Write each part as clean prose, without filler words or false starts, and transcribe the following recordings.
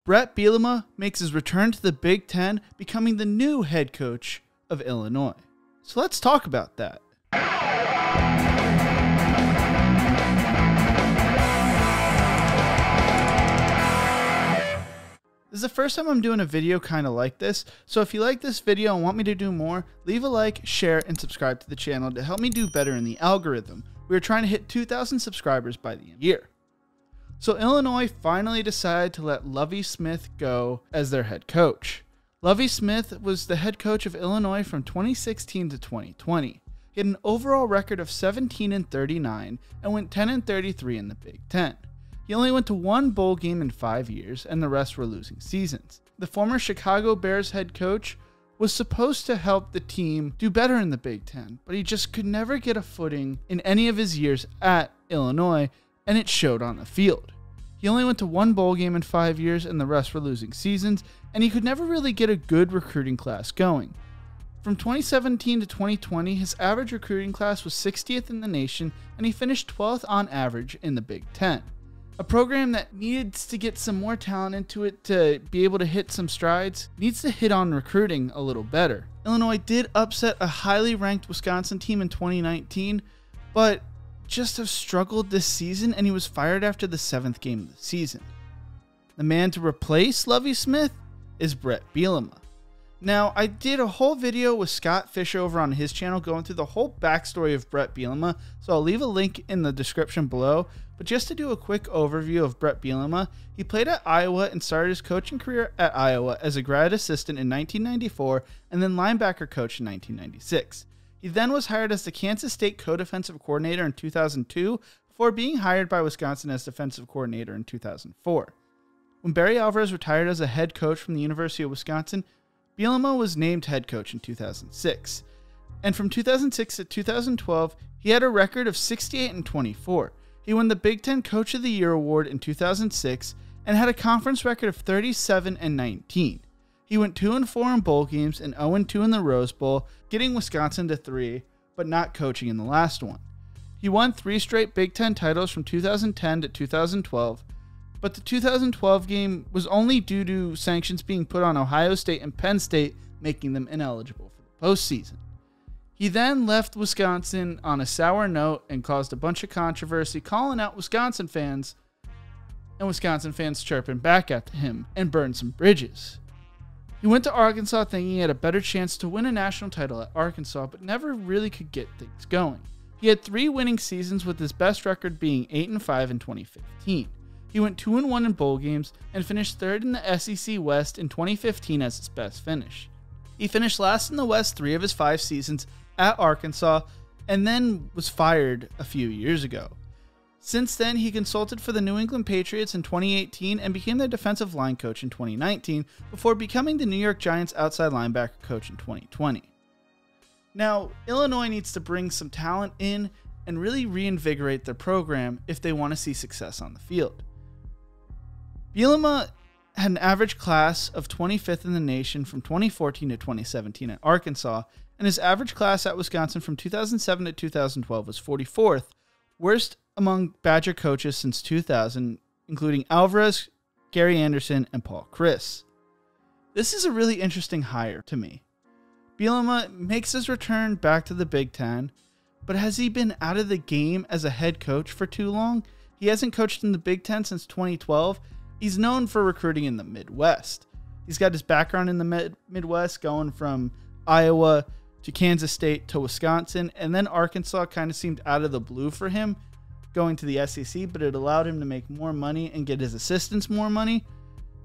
Bret Bielema makes his return to the Big Ten, becoming the new head coach of Illinois. So let's talk about that. This is the first time I'm doing a video kind of like this, so if you like this video and want me to do more, leave a like, share, and subscribe to the channel to help me do better in the algorithm. We are trying to hit 2,000 subscribers by the end of the year. So Illinois finally decided to let Lovie Smith go as their head coach. Lovie Smith was the head coach of Illinois from 2016 to 2020. He had an overall record of 17-39 and went 10-33 in the Big Ten. He only went to one bowl game in 5 years, and the rest were losing seasons. The former Chicago Bears head coach was supposed to help the team do better in the Big Ten, but he just could never get a footing in any of his years at Illinois, and it showed on the field. He only went to one bowl game in 5 years, and the rest were losing seasons, and he could never really get a good recruiting class going. From 2017 to 2020, his average recruiting class was 60th in the nation, and he finished 12th on average in the Big Ten. A program that needs to get some more talent into it to be able to hit some strides needs to hit on recruiting a little better. Illinois did upset a highly ranked Wisconsin team in 2019, but just have struggled this season, and he was fired after the 7th game of the season. The man to replace Lovie Smith is Bret Bielema. Now, I did a whole video with Scott Fisher over on his channel going through the whole backstory of Bret Bielema, so I'll leave a link in the description below. But just to do a quick overview of Bret Bielema, he played at Iowa and started his coaching career at Iowa as a grad assistant in 1994 and then linebacker coach in 1996. He then was hired as the Kansas State co-defensive coordinator in 2002 before being hired by Wisconsin as defensive coordinator in 2004. When Barry Alvarez retired as a head coach from the University of Wisconsin, Bielema was named head coach in 2006. And from 2006 to 2012, he had a record of 68-24. He won the Big Ten Coach of the Year award in 2006 and had a conference record of 37-19. He went 2-4 in bowl games and 0-2 in the Rose Bowl, getting Wisconsin to 3, but not coaching in the last one. He won 3 straight Big Ten titles from 2010 to 2012, but the 2012 game was only due to sanctions being put on Ohio State and Penn State, making them ineligible for the postseason. He then left Wisconsin on a sour note and caused a bunch of controversy, calling out Wisconsin fans, and Wisconsin fans chirping back at him and burned some bridges. He went to Arkansas thinking he had a better chance to win a national title at Arkansas, but never really could get things going. He had 3 winning seasons, with his best record being 8-5 in 2015. He went 2-1 in bowl games and finished 3rd in the SEC West in 2015 as his best finish. He finished last in the West 3 of his 5 seasons at Arkansas and then was fired a few years ago. Since then, he consulted for the New England Patriots in 2018 and became their defensive line coach in 2019 before becoming the New York Giants outside linebacker coach in 2020. Now, Illinois needs to bring some talent in and really reinvigorate their program if they want to see success on the field. Bielema had an average class of 25th in the nation from 2014 to 2017 at Arkansas, and his average class at Wisconsin from 2007 to 2012 was 44th, worst among Badger coaches since 2000, including Alvarez, Gary Anderson, and Paul Chryst. This is a really interesting hire to me. Bielema makes his return back to the Big Ten, but has he been out of the game as a head coach for too long? He hasn't coached in the Big Ten since 2012. He's known for recruiting in the Midwest. He's got his background in the Midwest, going from Iowa to Kansas State to Wisconsin, and then Arkansas kind of seemed out of the blue for him going to the SEC, but it allowed him to make more money and get his assistants more money.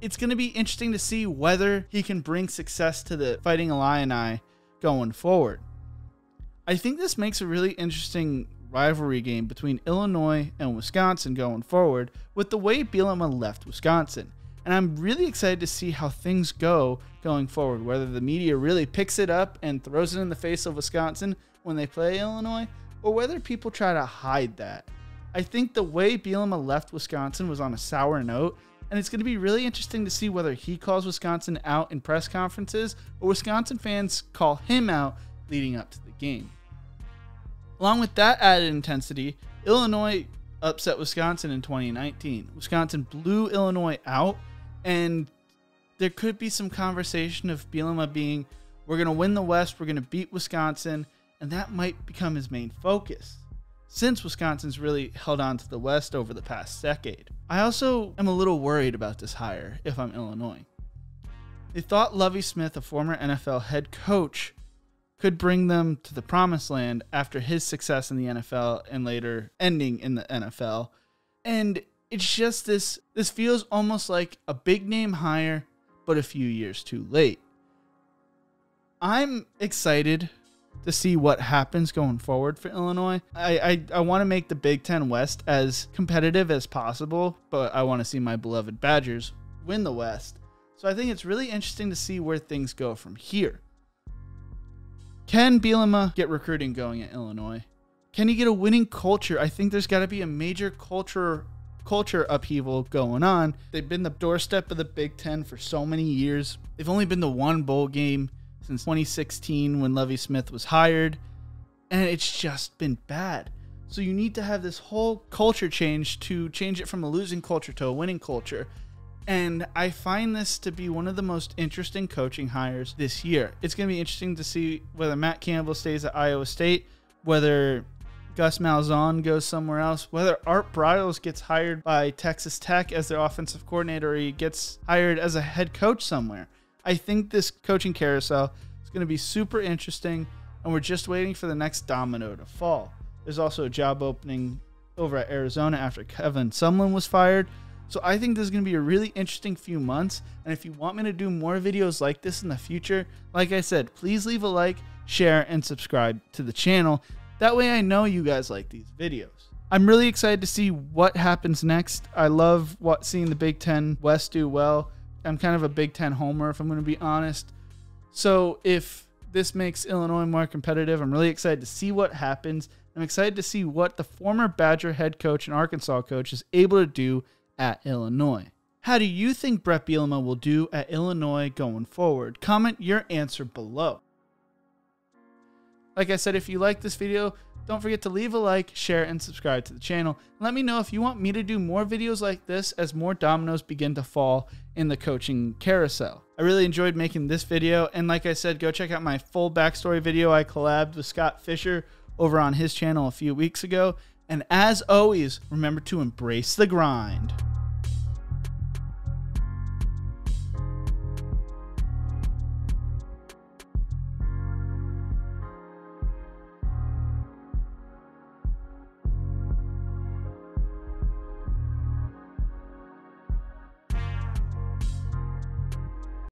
It's going to be interesting to see whether he can bring success to the Fighting Illini going forward. I think this makes a really interesting rivalry game between Illinois and Wisconsin going forward with the way Bielema left Wisconsin. And I'm really excited to see how things go going forward, whether the media really picks it up and throws it in the face of Wisconsin when they play Illinois, or whether people try to hide that. I think the way Bielema left Wisconsin was on a sour note, and it's going to be really interesting to see whether he calls Wisconsin out in press conferences or Wisconsin fans call him out leading up to the game. Along with that added intensity, Illinois upset Wisconsin in 2019. Wisconsin blew Illinois out, And there could be some conversation of Bielema being, we're going to win the West, we're going to beat Wisconsin, and that might become his main focus, since Wisconsin's really held on to the West over the past decade. I also am a little worried about this hire if I'm Illinois. They thought Lovie Smith, a former NFL head coach, could bring them to the promised land after his success in the NFL and later ending in the NFL. And it's just this feels almost like a big name hire, but a few years too late. I'm excited to see what happens going forward for Illinois. I want to make the Big Ten West as competitive as possible, but I want to see my beloved Badgers win the West. So I think it's really interesting to see where things go from here. Can Bielema get recruiting going at Illinois? Can he get a winning culture? I think there's got to be a major culture upheaval going on. They've been the doorstep of the Big Ten for so many years. They've only been to one bowl game since 2016 when Lovie Smith was hired, and it's just been bad. So you need to have this whole culture change to change it from a losing culture to a winning culture. And I find this to be one of the most interesting coaching hires this year. It's going to be interesting to see whether Matt Campbell stays at Iowa State, whether Gus Malzahn goes somewhere else, whether Art Briles gets hired by Texas Tech as their offensive coordinator, or he gets hired as a head coach somewhere. I think this coaching carousel is going to be super interesting, and we're just waiting for the next domino to fall. There's also a job opening over at Arizona after Kevin Sumlin was fired. So I think this is going to be a really interesting few months. And if you want me to do more videos like this in the future, like I said, please leave a like, share, and subscribe to the channel. That way I know you guys like these videos. I'm really excited to see what happens next. I love seeing the Big Ten West do well. I'm kind of a Big Ten homer, if I'm going to be honest. So if this makes Illinois more competitive, I'm really excited to see what happens. I'm excited to see what the former Badger head coach and Arkansas coach is able to do at Illinois. How do you think Bret Bielema will do at Illinois going forward? Comment your answer below. Like I said, if you like this video, don't forget to leave a like, share, and subscribe to the channel. Let me know if you want me to do more videos like this as more dominoes begin to fall in the coaching carousel. I really enjoyed making this video, and like I said, go check out my full backstory video I collabed with Scott Fisher over on his channel a few weeks ago. And as always, remember to embrace the grind.